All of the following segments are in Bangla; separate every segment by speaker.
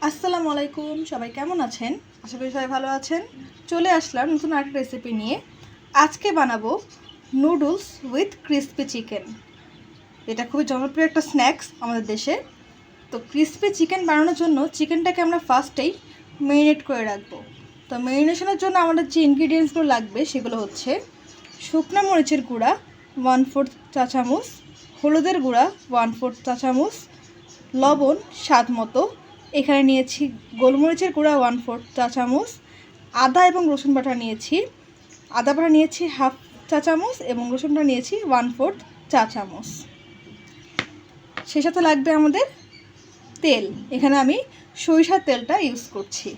Speaker 1: আসসালামু আলাইকুম, সবাই কেমন আছেন? আশা করি সবাই ভালো আছেন। চলে আসলাম নতুন একটা রেসিপি নিয়ে। আজকে বানাবো নুডলস উইথ ক্রিস্পি চিকেন। এটা খুবই জনপ্রিয় একটা স্ন্যাক্স আমাদের দেশে। তো ক্রিস্পি চিকেন বানানোর জন্য চিকেনটাকে আমরা ফার্স্টেই ম্যারিনেট করে রাখবো। তো ম্যারিনেশনের জন্য আমাদের যে ইনগ্রিডিয়েন্টসগুলো লাগবে সেগুলো হচ্ছে শুকনো মরিচের গুঁড়া 1/4 চা চামচ, হলুদের গুঁড়া 1/4 চা চামচ, লবণ স্বাদ মতো, এখানে নিয়েছি গোলমরিচের গুঁড়া 1/4 চা চামচ, আদা এবং রসুন বাটা নিয়েছি, আদা বাটা নিয়েছি 1/2 চা চামচ এবং রসুনটা নিয়েছি 1/4 চা চামচ। সেই সাথে লাগবে আমাদের তেল। এখানে আমি সরিষার তেলটা ইউজ করছি।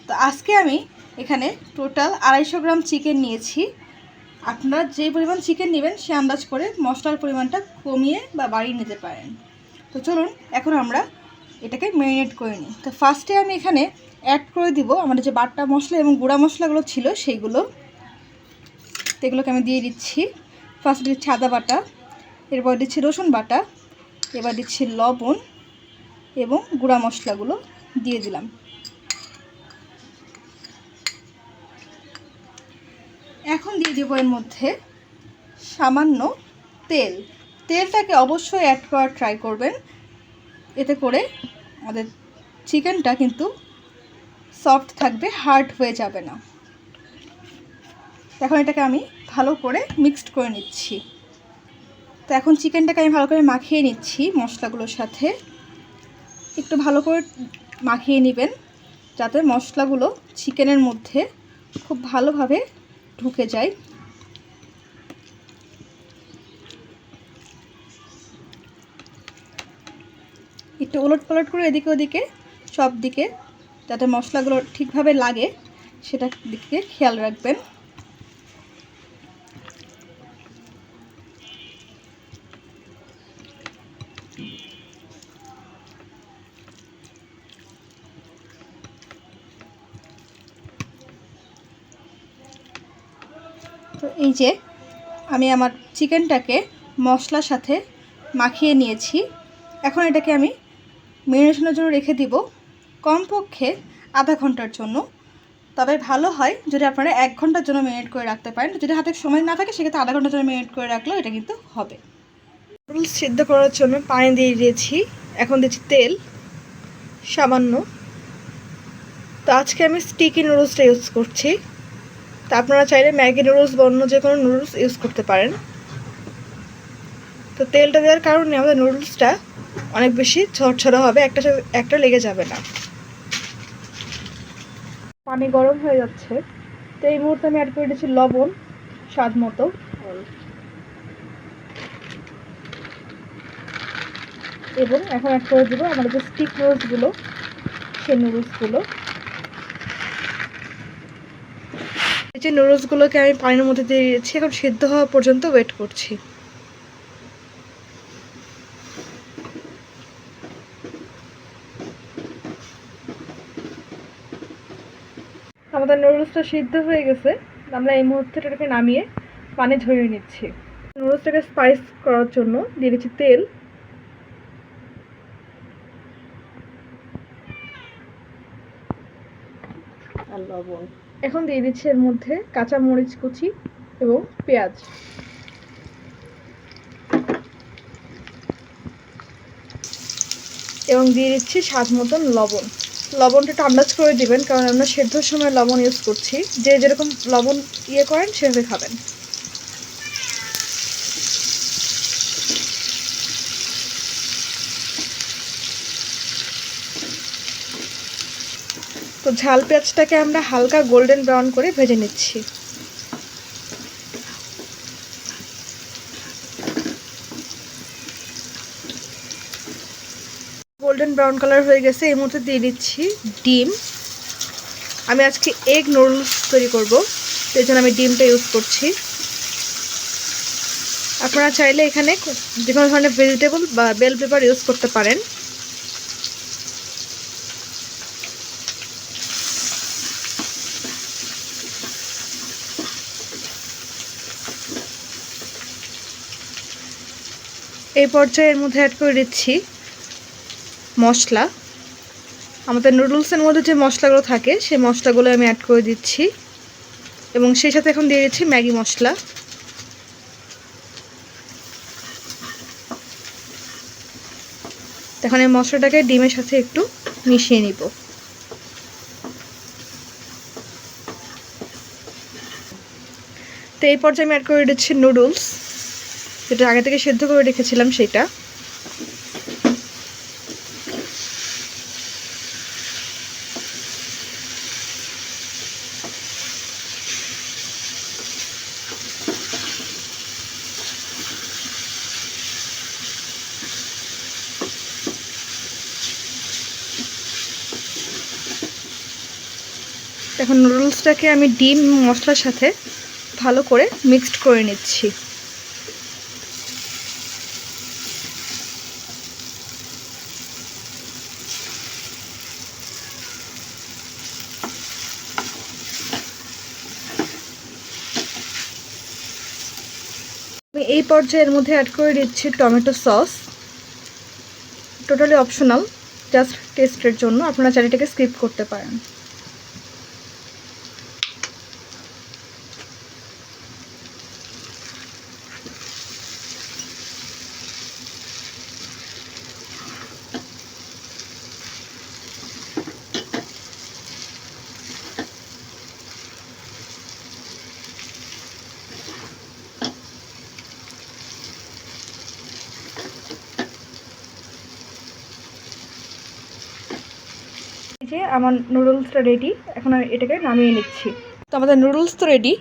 Speaker 1: তো আজকে আমি এখানে টোটাল 250 গ্রাম চিকেন নিয়েছি। আপনারা যে পরিমাণ চিকেন নেবেন সে আন্দাজ করে মশলার পরিমাণটা কমিয়ে বা বাড়িয়ে নিতে পারেন। তো চলুন এখন আমরা এটাকে ম্যারিনেট করে নিই। তো ফার্স্টে আমি এখানে অ্যাড করে দিব আমাদের যে বাটা মশলা এবং গুঁড়া মশলাগুলো ছিল সেইগুলো। তো এগুলোকে আমি দিয়ে দিচ্ছি। ফার্স্ট দিচ্ছি আদা বাটা, এরপর দিচ্ছি রসুন বাটা, এবার দিচ্ছি লবণ এবং গুঁড়া মশলাগুলো দিয়ে দিলাম। এখন দিয়ে দেবো এর মধ্যে সামান্য তেল। তেলটাকে অবশ্যই অ্যাড করার ট্রাই করবেন, এতে করে আমাদের চিকেনটা কিন্তু সফট থাকবে, হার্ড হয়ে যাবে না। এখন এটাকে আমি ভালো করে মিক্সড করে নিচ্ছি। তো এখন চিকেনটাকে আমি ভালো করে মাখিয়ে নিচ্ছি মশলাগুলোর সাথে। একটু ভালো করে মাখিয়ে নেবেন যাতে মশলাগুলো চিকেনের মধ্যে খুব ভালোভাবে ঢুকে যায়। একটু ওলট পালট করে এদিকে ওদিকে সব দিকে যাতে মশলাগুলো ঠিকভাবে লাগে সেটা দিকে খেয়াল রাখবেন। তো এই যে আমি আমার চিকেনটাকে মশলার সাথে মাখিয়ে নিয়েছি। এখন এটাকে আমি ম্যারিনেশনের জন্য রেখে দিব কমপক্ষে আধা ঘন্টার জন্য। তবে ভালো হয় যদি আপনারা 1 ঘন্টার জন্য ম্যারিনেট করে রাখতে পারেন। যদি হাতে সময় না থাকে সেক্ষেত্রে আধা ঘন্টার জন্য ম্যারিনেট করে রাখলেও এটা কিন্তু হবে। নুডলস সিদ্ধ করার জন্য পানি দিয়ে দিয়েছি। এখন দিচ্ছি তেল সামান্য। তো আজকে আমি স্টিকি নুডলসটা ইউজ করছি। তা আপনারা চাইলে ম্যাগি নুডলস বা অন্য যে কোনো নুডলস ইউজ করতে পারেন। তো তেলটা দেওয়ার কারণে আমাদের নুডলসটা অনেক বেশি ঝরঝরা হবে, একটা লেগে যাবে না। পানি গরম হয়ে যাচ্ছে। তো এই মুহূর্তে আমি অ্যাড করে দিচ্ছি লবণ স্বাদ মতো, এবং এখন অ্যাড করে দেবো আমাদের যে স্টিক নুডলসগুলো সেই নুডলসগুলো। এই যে নুডলসগুলোকে আমি পানির মধ্যে দিয়ে দিয়েছি। এখন সিদ্ধ হওয়া পর্যন্ত ওয়েট করছি। আমাদের নুডলসটা সিদ্ধ হয়ে গেছে। আমরা এই মুহূর্তে এটাকে নামিয়ে পানি ঝরিয়ে নিচ্ছি। নুডলসটাকে স্পাইস করার জন্য দিয়ে দিচ্ছি তেল, আর লবণ। এখন দিয়ে দিচ্ছি এর মধ্যে কাঁচা মরিচ কুচি এবং পেঁয়াজ। এবং দিয়ে দিচ্ছি স্বাদ মতন লবণ। লবণটা একটু আন্দাজ করে দিবেন, কারণ আমরা সেদ্ধর সময় লবণ ইউজ করছি। যে যেরকম লবণ করেন সেভাবে খাবেন। তো ঝাল পেঁয়াজটাকে আমরা হালকা গোল্ডেন ব্রাউন করে ভেজে নিচ্ছি। গোল্ডেন ব্রাউন কালার হয়ে গেছে। এই মুহূর্তে দিয়ে দিচ্ছি ডিম। আমি আজকে এগ নুডলস তৈরি করব, সেই জন্য আমি ডিমটা ইউজ করছি। আপনারা চাইলে এখানে যে কোনো ধরনের ভেজিটেবল বা বেল পেপার ইউজ করতে পারেন। এই পর্যায়ে এর মধ্যে অ্যাড করে দিচ্ছি মশলা। আমাদের নুডলসের মধ্যে যে মশলাগুলো থাকে সেই মশলাগুলো আমি অ্যাড করে দিচ্ছি এবং সেই সাথে এখন দিয়ে দিচ্ছি ম্যাগি মশলা। এখন এই মশলাটাকে ডিমের সাথে একটু মিশিয়ে নিব। তো এই পর্যায়ে আমি অ্যাড করে দিচ্ছি নুডলস, যেটা আগে থেকে সেদ্ধ করে রেখেছিলাম সেটা। এখন নুডলসটাকে আমি ডিম মশলার সাথে ভালো করে মিক্সড করে নিচ্ছি। আমি এই পর্যায়ে এর মধ্যে অ্যাড করে দিচ্ছি tomato sauce. Totally optional, just টেস্টের জন্য, আপনারা চাইলে এটাকে স্কিপ করতে পারেন। যে আমার নুডলসটা রেডি, এখন আমি এটাকে নামিয়ে নিচ্ছি। তো আমাদের নুডলস তো রেডি।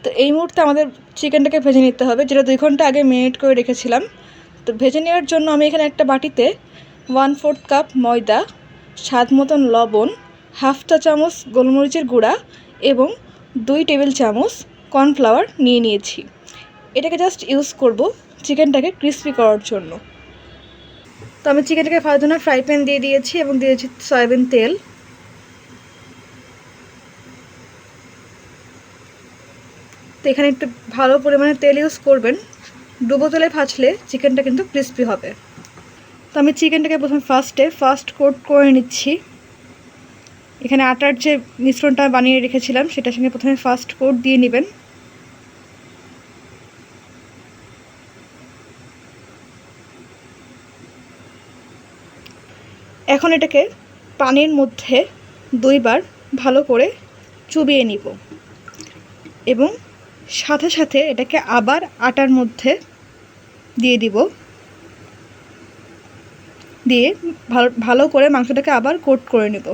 Speaker 1: তো এই মুহূর্তে আমাদের চিকেনটাকে ভেজে নিতে হবে, যেটা 2 ঘন্টা আগে ম্যারিনেট করে রেখেছিলাম। তো ভেজে নেওয়ার জন্য আমি এখানে একটা বাটিতে 1/4 কাপ ময়দা, স্বাদ মতন লবণ, হাফ চা চামচ গোলমরিচের গুঁড়া এবং 2 টেবিল চামচ কর্নফ্লাওয়ার নিয়ে নিয়েছি। এটাকে জাস্ট ইউজ করব চিকেনটাকে ক্রিস্পি করার জন্য। তো আমি চিকেনটাকে ভাজার জন্য ফ্রাই প্যান দিয়ে দিয়েছি এবং দিয়েছি সয়াবিন তেল। তো এখানে একটু ভালো পরিমাণে তেল ইউজ করবেন, ডুবো তেলে ভাজলে চিকেনটা কিন্তু ক্রিস্পি হবে। তো আমি চিকেনটাকে প্রথমে ফার্স্ট কোট করে নিচ্ছি। এখানে আটার যে মিশ্রণটা বানিয়ে রেখেছিলাম সেটার সঙ্গে প্রথমে ফার্স্ট কোট দিয়ে নেবেন। এখন এটাকে পানির মধ্যে 2 বার ভালো করে চুবিয়ে নিব এবং সাথে সাথে এটাকে আবার আটার মধ্যে দিয়ে দিব, দিয়ে ভালো করে মাংসটাকে আবার কোট করে নেব।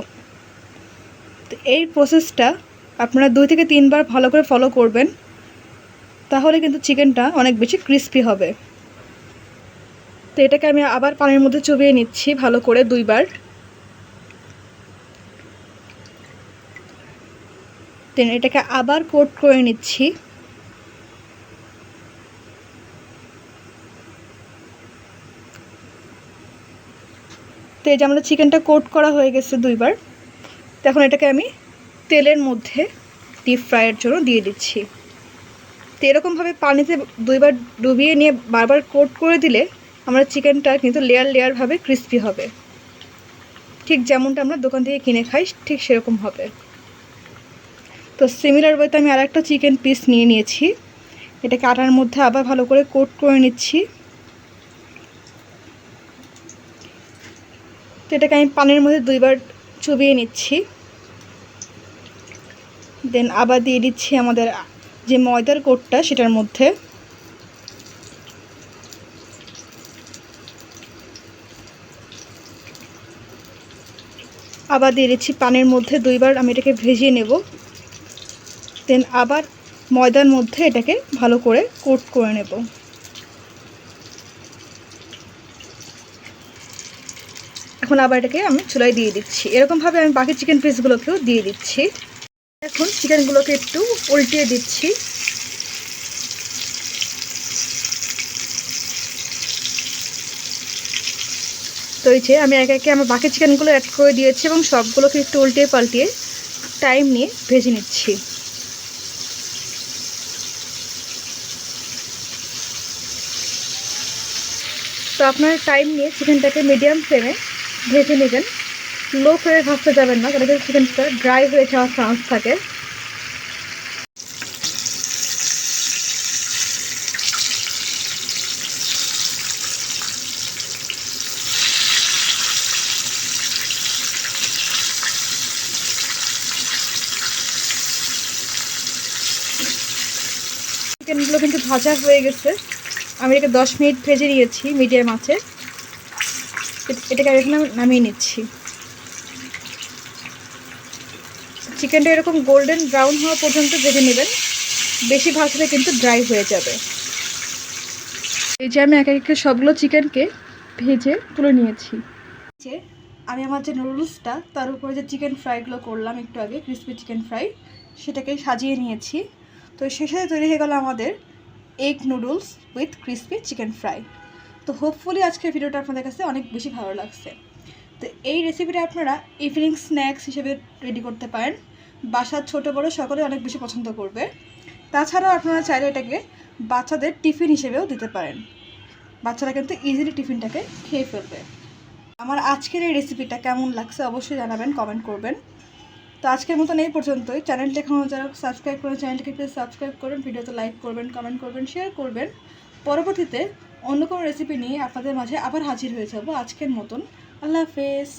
Speaker 1: তো এই প্রসেসটা আপনারা 2 থেকে 3 বার ভালো করে ফলো করবেন, তাহলে কিন্তু চিকেনটা অনেক বেশি ক্রিস্পি হবে। তো এটাকে আমি আবার পানির মধ্যে চুবিয়ে নিচ্ছি ভালো করে 2 বার। দেন এটাকে আবার কোট করে নিচ্ছি। তো এই যে আমাদের চিকেনটা কোট করা হয়ে গেছে 2 বার। তো এখন এটাকে আমি তেলের মধ্যে ডিপ ফ্রাইয়ের জন্য দিয়ে দিচ্ছি। তো এরকমভাবে পানিতে 2 বার ডুবিয়ে নিয়ে বারবার কোট করে দিলে আমরা চিকেনটা কিন্তু লেয়ারভাবে ক্রিস্পি হবে, ঠিক যেমনটা আমরা দোকান থেকে কিনে খাই ঠিক সেরকম হবে। তো সিমিলার ওয়েতে আমি আরেকটা চিকেন পিস নিয়ে নিয়েছি, এটাকে আটার মধ্যে আবার ভালো করে কোট করে নিচ্ছি। তো এটাকে আমি পানির মধ্যে 2 বার চুবিয়ে নিচ্ছি। দেন আবার দিয়ে দিচ্ছি আমাদের যে ময়দার কোটটা সেটার মধ্যে। আবার দিয়ে দিচ্ছি পানির মধ্যে 2 বার আমি এটাকে ভেজিয়ে নেব। দেন আবার ময়দার মধ্যে এটাকে ভালো করে কোট করে নেব। এখন আবার এটাকে আমি চুলায় দিয়ে দিচ্ছি। এরকমভাবে আমি বাকি চিকেন পিসগুলোকেও দিয়ে দিচ্ছি। এখন চিকেনগুলোকে একটু উল্টিয়ে দিচ্ছি। তো এই যে আমি একে একে আমার বাকি চিকেনগুলো অ্যাড করে দিয়েছি এবং সবগুলোকে একটু উল্টিয়ে পাল্টিয়ে টাইম নিয়ে ভেজে নিচ্ছি। তো আপনার টাইম নিয়ে চিকেনটাকে মিডিয়াম ফ্লেমে ভেজে নেবেন। লো ফ্লেমে ভাজতে যাবেন না, তাহলে কিন্তু চিকেনটা ড্রাই হয়ে যাওয়ার চান্স থাকে। চিকেনগুলো কিন্তু ভাজা হয়ে গেছে। আমি এটাকে 10 মিনিট ভেজে নিয়েছি মিডিয়াম আঁচে। এটাকে এখানে নামিয়ে নিচ্ছি। চিকেনটা এরকম গোল্ডেন ব্রাউন হওয়া পর্যন্ত ভেজে নেবেন, বেশি ভাজলে কিন্তু ড্রাই হয়ে যাবে। এই যে আমি এক এক সবগুলো চিকেনকে ভেজে তুলে নিয়েছি। যে আমি আমার যে নুডলসটা তার উপরে যে চিকেন ফ্রাইগুলো করলাম একটু আগে, ক্রিসপি চিকেন ফ্রাই, সেটাকে সাজিয়ে নিয়েছি। তো সেই সাথে তৈরি হয়ে গেল আমাদের egg noodles with crispy chicken fry. তো হোপফুলি আজকের ভিডিওটা আপনাদের কাছে অনেক বেশি ভালো লাগছে। তো এই রেসিপিটা আপনারা ইভিনিং স্ন্যাক্স হিসেবে রেডি করতে পারেন, বাসার ছোটো বড়ো সকলে অনেক বেশি পছন্দ করবে। তাছাড়াও আপনারা চাইলে এটাকে বাচ্চাদের টিফিন হিসেবেও দিতে পারেন, বাচ্চারা কিন্তু ইজিলি টিফিনটাকে খেয়ে ফেলবে। আমার আজকের এই রেসিপিটা কেমন লাগছে অবশ্যই জানাবেন, কমেন্ট করবেন। তো আজকের মতন এই পর্যন্তই। চ্যানেলটা এখনও যারা সাবস্ক্রাইব করেন চ্যানেলটাকে প্লিজ সাবস্ক্রাইব করবেন, ভিডিওতে লাইক করবেন, কমেন্ট করবেন, শেয়ার করবেন। পরবর্তীতে অন্য কোনো রেসিপি নিয়ে আপনাদের মাঝে আবার হাজির হয়ে যাব। আজকের মতন আল্লাহ হাফেজ।